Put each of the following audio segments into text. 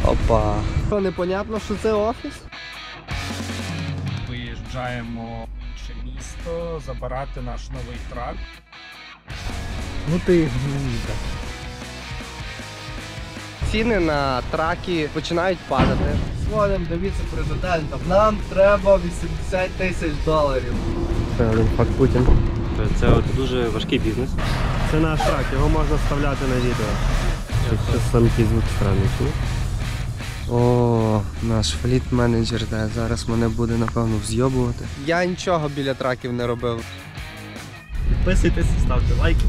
Опа. Що, непонятно, що це офіс? Виїжджаємо в інше місто, забирати наш новий трак. Ну ти гніда. Ціни на траки починають падати. Дзвонимо до віце-президента. Нам треба 80 тисяч доларів. Факт Путін. Це дуже важкий бізнес. Це наш трак, його можна вставляти на відео. Це сам ті звук странний, чув? О, наш фліт-менеджер, де зараз мене буде, напевно, взйобувати. Я нічого біля траків не робив. Підписуйтесь, ставте лайки.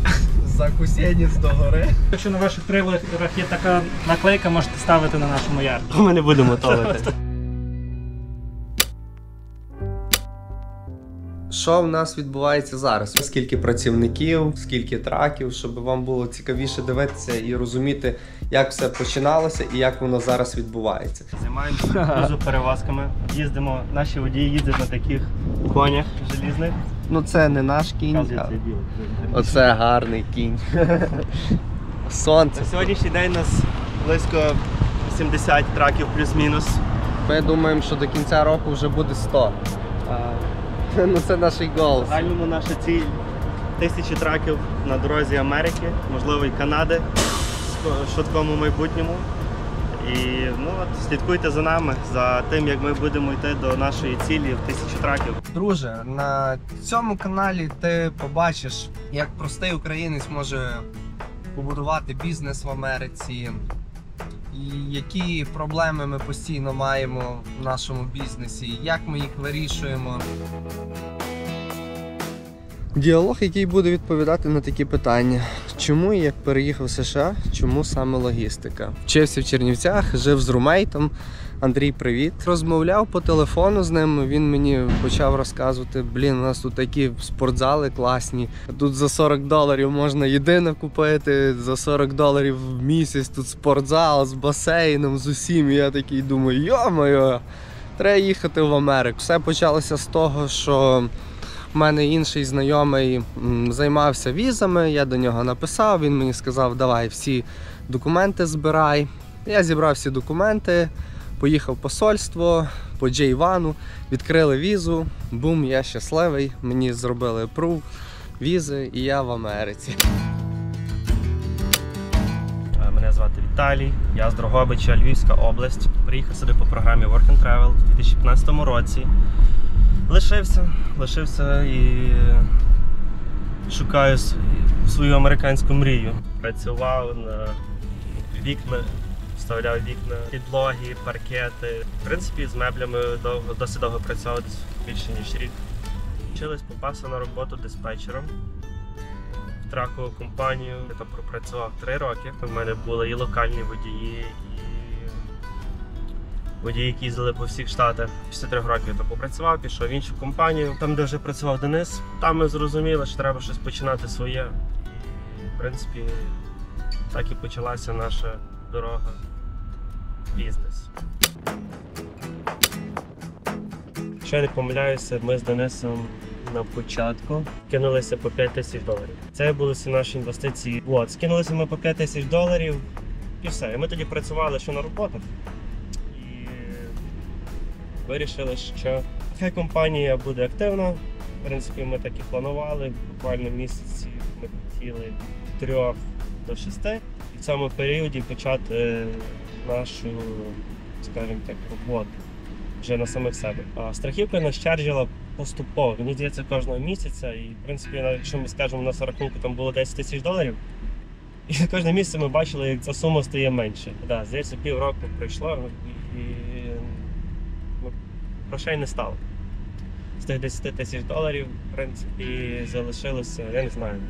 Закусєніць до гори. Якщо на ваших трейлерах є така наклейка, можете ставити на нашому ярді. Ми не будемо толити. Що в нас відбувається зараз? Скільки працівників, скільки траків, щоб вам було цікавіше дивитися і розуміти, як все починалося і як воно зараз відбувається. Займаємося грузоперевозками. Їздимо, наші водії їздять на таких конях желізних. Ну це не наш кінь, а оце гарний кінь. Сонце. На сьогоднішній день у нас близько 70 траків плюс-мінус. Ми думаємо, що до кінця року вже буде 100. Ну це наш гол. В загальному наша ціль 1000 траків на дорозі Америки, можливо і Канади в швидкому майбутньому. І слідкуйте за нами, за тим, як ми будемо йти до нашої цілі в 1000 траків. Друже, на цьому каналі ти побачиш, як простий українець може побудувати бізнес в Америці, і які проблеми ми постійно маємо в нашому бізнесі, як ми їх вирішуємо. Діалог, який буде відповідати на такі питання. Чому і як переїхав в США, чому саме логістика? Вчився в Чернівцях, жив з румейтом. Андрій, привіт. Розмовляв по телефону з ним, він мені почав розказувати, у нас тут такі спортзали класні. Тут за $40 можна єдине купити, за $40 в місяць тут спортзал з басейном, з усім. І я такий думаю, йо-моє, треба їхати в Америку. Все почалося з того, що у мене інший знайомий займався візами, я до нього написав, він мені сказав, давай всі документи збирай. Я зібрав всі документи, поїхав в посольство, по J1, відкрили візу, бум, я щасливий, мені зробили approve візи і я в Америці. Мене звати Віталій, я з Дрогобича, Львівська область. Приїхав сюди по програмі Work and Travel у 2015 році. Лишився і шукаю свою американську мрію. Працював на вікна, вставляв вікна, підлоги, паркети. В принципі, з меблями досить довго працював, більше ніж рік. Вчились попасти на роботу диспетчером в тракову компанію. Я там пропрацював 3 роки. У мене були і локальні водії, водії, які їздили по всіх штатах. Після 3 років я там попрацював, пішов в іншу компанію. Там, де вже працював Денис, там ми зрозуміли, що треба щось починати своє. І, в принципі, так і почалася наша дорога в бізнес. Якщо я не помиляюся, ми з Денисом на початку кинулися по $5000. Це були всі наші інвестиції. Скинулися ми по $5000 і все. І ми тоді працювали ще на роботах. Вирішили, що хай компанія буде активна. В принципі, ми так і планували. Буквально місяці ми хотіли від 3 до 6. І в цьому періоді почати нашу, скажімо так, роботу вже на самих себе. А страхівка нас чарджила поступово. Мені здається, кожного місяця. І, в принципі, якщо ми скажемо, у нас на рахунку там було $10 000, і кожне місяць ми бачили, як ця сума стає менше. Здається, півроку пройшло, і грошей не стало. З тих $10 000, в принципі, залишилося, я не знаю,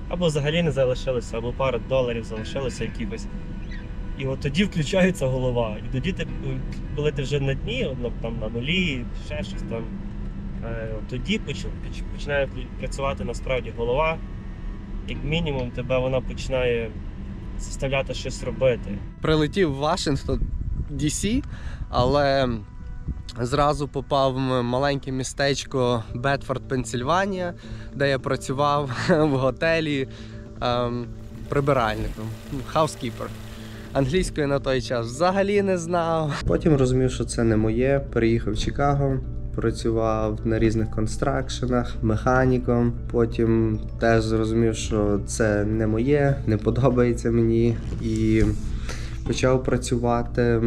або взагалі не залишилося, або пара доларів залишилося якихось. І от тоді включається голова. І тоді, коли ти вже на дні, там на нулі, ще щось там, тоді починає працювати насправді голова. Як мінімум, тебе вона починає заставляти щось робити. Прилетів в Вашингтон, DC, але зразу попав в маленьке містечко Бедфорд, Пенсільванія, де я працював в готелі прибиральником, housekeeper. Англійської на той час взагалі не знав. Потім розумів, що це не моє. Переїхав в Чикаго, працював на різних констракшенах, механіком. Потім теж зрозумів, що це не моє, не подобається мені. І почав працювати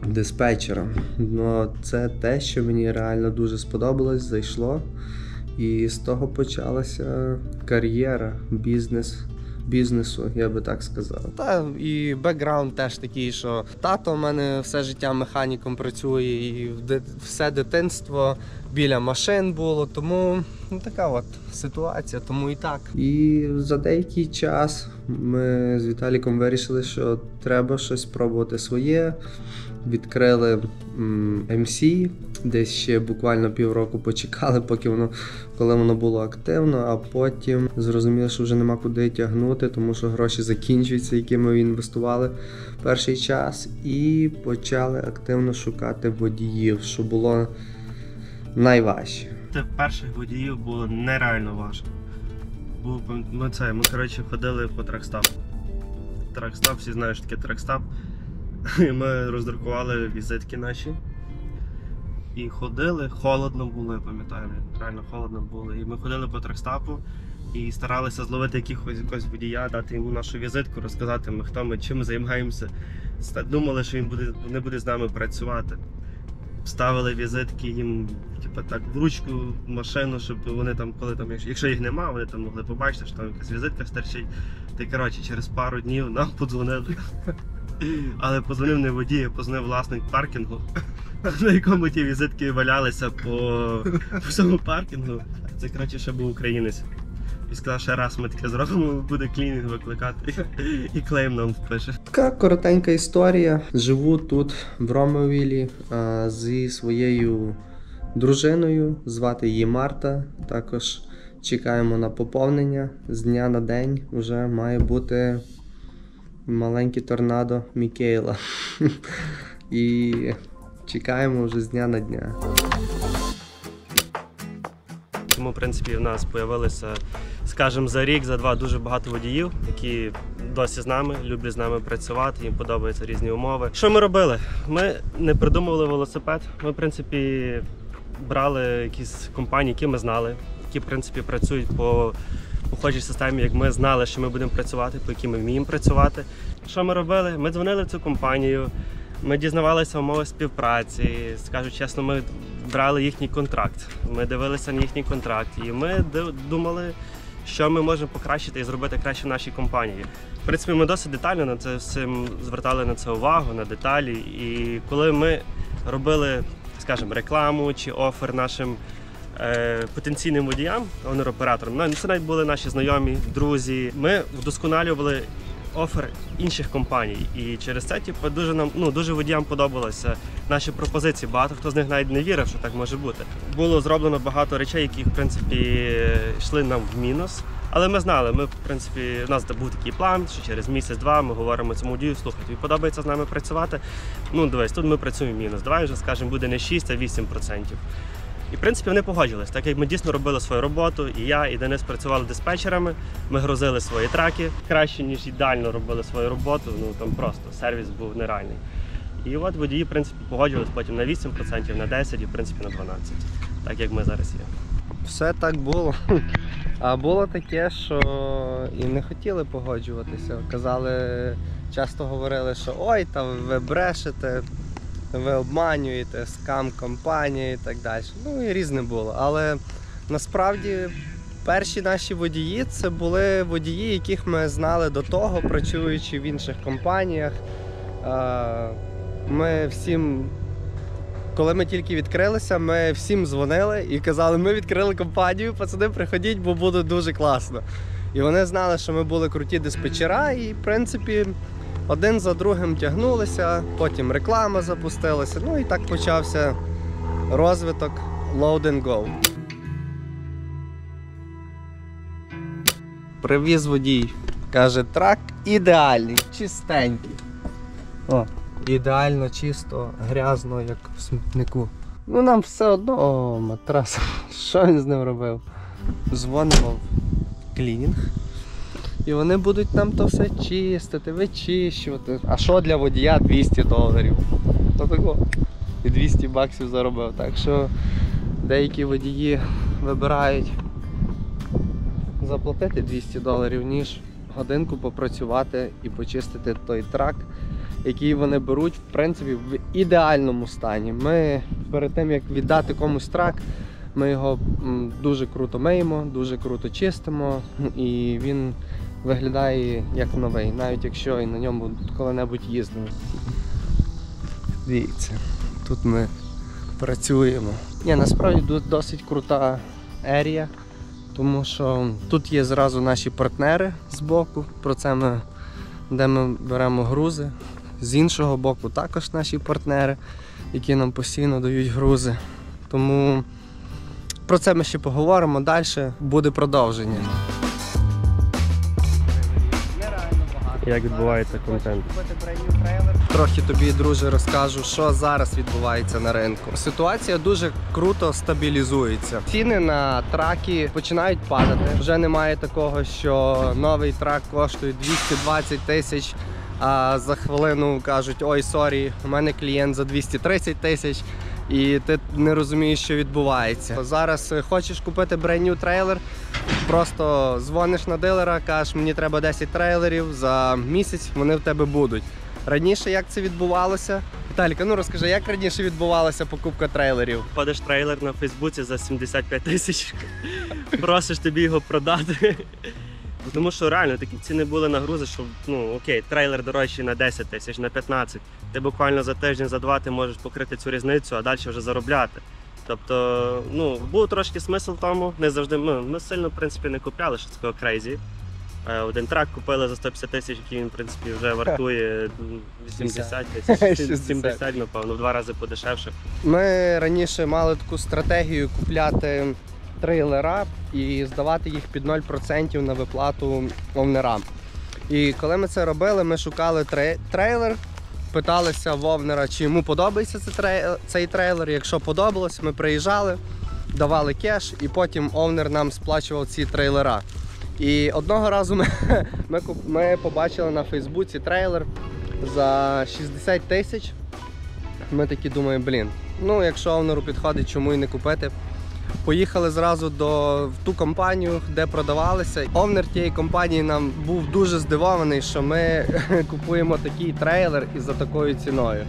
диспетчером. Ну, це те, що мені реально дуже сподобалось, зайшло. І з того почалася кар'єра, бізнесу, я би так сказав. Та і бекграунд теж такий, що тато в мене все життя механіком працює, і все дитинство біля машин було, тому така от ситуація, тому і так. І за деякий час ми з Віталіком вирішили, що треба щось пробувати своє. Відкрили MC, десь ще буквально півроку почекали, коли воно було активно, а потім зрозуміли, що вже нема куди тягнути, тому що гроші закінчуються, які ми інвестували перший час, і почали активно шукати водіїв, що було найважче. Перших водіїв було нереально важко. Ми коротше ходили по тракстапу. Тракстап, всі знають, що таке тракстап. Ми роздрукували візитки наші і ходили, холодно було, я пам'ятаю, реально холодно було. І ми ходили по тракстапу і старалися зловити якогось водія, дати йому нашу візитку, розказати, хто ми, чим ми займаємося. Думали, що він не буде з нами працювати. Ставили візитки їм так в ручку, в машину, щоб вони там, якщо їх нема, вони там могли побачити, що там якась візитка стерчить. Та коротше, через пару днів нам подзвонили. Але подзвонив не водій, а подзвонив власник паркінгу, на якому ті візитки валялися по всьому паркінгу. Це, коротше, ще був українець. І сказав, що раз ми таке зробимо, буде клінінг викликати і клейм нам впише. Така коротенька історія. Живу тут, в Ромовілі, зі своєю дружиною, звати її Марта. Також чекаємо на поповнення. З дня на день вже має бути маленький торнадо Мікейла. І чекаємо вже з дня на дня. Тому, в принципі, в нас з'явилося, скажімо, за рік, за два дуже багато водіїв, які досі з нами, люблять з нами працювати, їм подобаються різні умови. Що ми робили? Ми не придумували велосипед. Ми, в принципі, брали якісь компанії, які ми знали, які, в принципі, працюють по похожій системі, як ми знали, що ми будемо працювати, по якій ми вміємо працювати. Що ми робили? Ми дзвонили в цю компанію, ми дізнавалися умови співпраці, скажу чесно, ми брали їхній контракт, ми дивилися на їхній контракт і ми думали, що ми можемо покращити і зробити краще в нашій компанії. В принципі, ми досить детально на це всім звертали на це увагу, на деталі. І коли ми робили, скажімо, рекламу чи офер нашим потенційним водіям, онер-операторам, це навіть були наші знайомі, друзі, ми вдосконалювали офер інших компаній. І через це дуже водіям подобалися наші пропозиції. Багато хто з них навіть не вірив, що так може бути. Було зроблено багато речей, які, в принципі, йшли нам в мінус. Але ми знали, в принципі, у нас був такий план, що через місяць-два ми говоримо цьому водію, слухай, тобі подобається з нами працювати? Дивись, тут ми працюємо в мінус. Давай вже, скажімо, буде не 6, а 8%. І, в принципі, вони погодились, так як ми дійсно робили свою роботу, і я, і Денис працювали диспетчерами, ми грузили свої траки, краще, ніж ідеально робили свою роботу, там просто сервіс був нереальний. І от водії, в принципі, погодились потім на 8%, на 10% і, в принципі, на 12%, так як ми зараз є. Все так було. А було таке, що і не хотіли погоджуватися. Казали, часто говорили, що ой, та ви брешете, ви обманюєте, скам компанії і так далі. І різне було. Але насправді перші наші водії це були водії, яких ми знали до того, працюючи в інших компаніях. Ми всім, коли ми тільки відкрилися, ми всім дзвонили і казали, ми відкрили компанію, пацани, приходіть, бо буде дуже класно. І вони знали, що ми були круті диспетчера і, в принципі, один за другим тягнулися, потім реклама запустилася, і так почався розвиток Load and Go. Привіз водій, каже, трак ідеальний, чистенький. Ідеально чисто, грязно, як в смітнику. Нам все одно, матрас, що він з ним робив? Дзвонимо в клінінг І вони будуть нам то все чистити, вичищувати. А що для водія $200? То тако. І 200 баксів заробив. Так що деякі водії вибирають заплатити $200, ніж годинку попрацювати і почистити той трак, який вони беруть, в принципі, в ідеальному стані. Ми перед тим, як віддати комусь трак, ми його дуже круто миємо, дуже круто чистимо, і він виглядає як новий, навіть якщо і на ньому коли-небудь їздили. Дивіться, тут ми працюємо. Насправді досить крута ерія, тому що тут є зразу наші партнери з боку, де ми беремо грузи. З іншого боку також наші партнери, які нам постійно дають грузи. Тому про це ми ще поговоримо, далі буде продовження. Як відбувається контент? Трохи тобі, друже, розкажу, що зараз відбувається на ринку. Ситуація дуже круто стабілізується. Ціни на траки починають падати. Вже немає такого, що новий трак коштує 220 тисяч, а за хвилину кажуть: ой, сорі, у мене клієнт за 230 тисяч. І ти не розумієш, що відбувається. Зараз хочеш купити брендню трейлер, просто дзвониш на дилера, кажеш, мені треба 10 трейлерів, за місяць вони в тебе будуть. Раніше як це відбувалося? Віталіка, ну розкажи, як раніше відбувалася покупка трейлерів? Ходиш трейлер на Фейсбуці за 75 тисяч, просиш тобі його продати. Тому що реально такі ціни були на грузи, що окей, трейлер дорожчий на 10 тисяч, на 15. Ти буквально за тиждень, за два ти можеш покрити цю різницю, а далі вже заробляти. Тобто, був трошки смисл в тому, не завжди, ми сильно, в принципі, не купляли щось такого крейзі. Один трак купили за 150 тисяч, який він, в принципі, вже вартує 80 тисяч, 70, напевно, в 2 рази подешевше. Ми раніше мали таку стратегію купляти трейлера і здавати їх під 0% на виплату овнерам. І коли ми це робили, ми шукали трейлер, питалися в овнера, чи йому подобається цей трейлер. Якщо подобалось, ми приїжджали, давали кеш, і потім овнер нам сплачував ці трейлера. І одного разу ми побачили на Фейсбуці трейлер за 60 тисяч. Ми такі думаємо, якщо овнеру підходить, чому і не купити. Поїхали зразу в ту компанію, де продавалися. Овнер тієї компанії нам був дуже здивований, що ми купуємо такий трейлер і за такою ціною.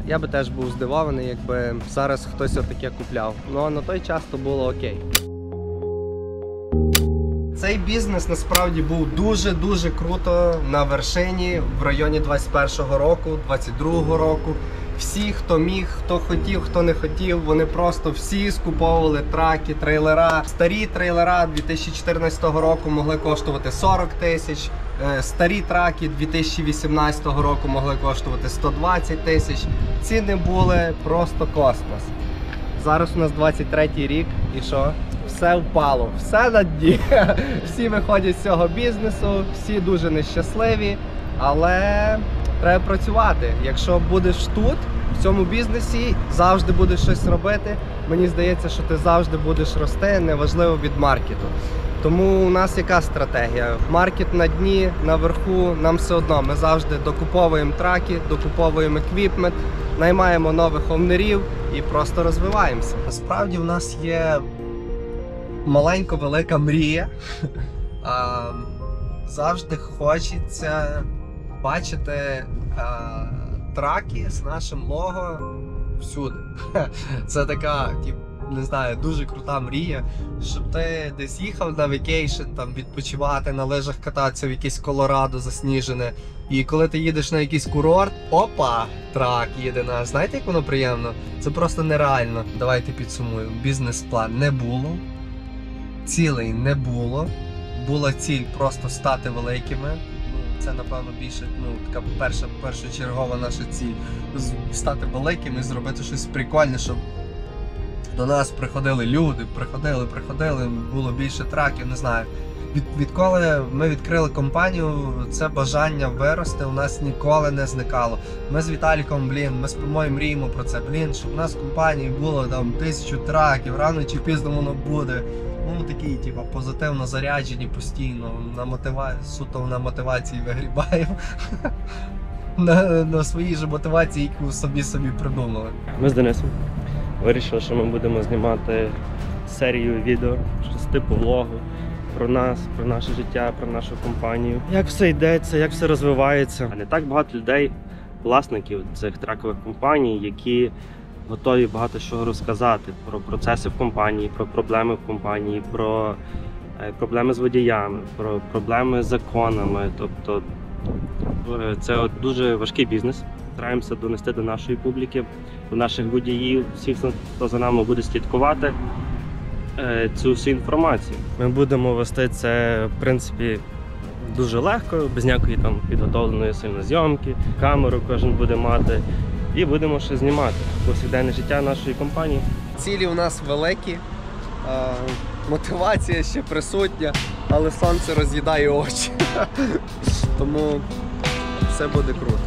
Я би теж був здивований, якби зараз хтось отаке купляв. Ну, на той час то було окей. Цей бізнес насправді був дуже-дуже круто на вершині в районі 21-го року, 22-го року. Всі, хто міг, хто хотів, хто не хотів, вони просто всі скуповували траки, трейлера. Старі трейлера 2014 року могли коштувати 40 тисяч, старі траки 2018 року могли коштувати 120 тисяч. Ціни були просто космос. Зараз у нас 23-й рік і що? Все впало, все на дні. Всі виходять з цього бізнесу, всі дуже нещасливі, але треба працювати. Якщо будеш тут, в цьому бізнесі, завжди будеш щось робити, мені здається, що ти завжди будеш рости, неважливо від маркету. Тому у нас яка стратегія? Маркет на дні, наверху, нам все одно. Ми завжди докуповуємо траки, докуповуємо еквіпмент, наймаємо нових овнерів і просто розвиваємося. Насправді в нас є маленько-велика мрія. Завжди хочеться бачити траки з нашим лого всюди. Це така, не знаю, дуже крута мрія, щоб ти десь їхав на вейкейшн, там відпочивати, на лижах кататися в якесь Колорадо засніжене. І коли ти їдеш на якийсь курорт, опа, трак їде наш. Знаєте, як воно приємно? Це просто нереально. Давайте підсумуємо. Бізнес-план не було, цілей не було. Була ціль просто стати великими. Це, напевно, більше, така першочергова наша ціль. Стати великими, зробити щось прикольне, щоб до нас приходили люди, приходили, було більше траків, не знаю. Відколи ми відкрили компанію, це бажання вирости у нас ніколи не зникало. Ми з Віталіком, ми спимо і мріємо про це, щоб у нас в компанії було там 1000 траків, рано чи пізно воно буде. Ну, такі, типу, позитивно заряджені постійно, суто на мотивації вигрібаємо. На своїй же мотивації, яку собі придумали. Ми з Денисом вирішили, що ми будемо знімати серію відео, щось типу влогу про нас, про наше життя, про нашу компанію. Як все йдеться, як все розвивається. А не так багато людей, власників цих трекових компаній, які готові багато чого розказати про процеси в компанії, про проблеми в компанії, про проблеми з водіями, про проблеми з законами. Тобто це дуже важкий бізнес. Стараємося донести до нашої публіки, до наших водіїв, всіх, хто за нами буде слідкувати, цю всю інформацію. Ми будемо вести це, в принципі, дуже легко, без ніякої там підготовленої сильно зйомки, камеру кожен буде мати і будемо ще знімати повсякденне життя нашої компанії. Цілі у нас великі, мотивація ще присутня, але сонце роз'їдає очі. Тому все буде круто.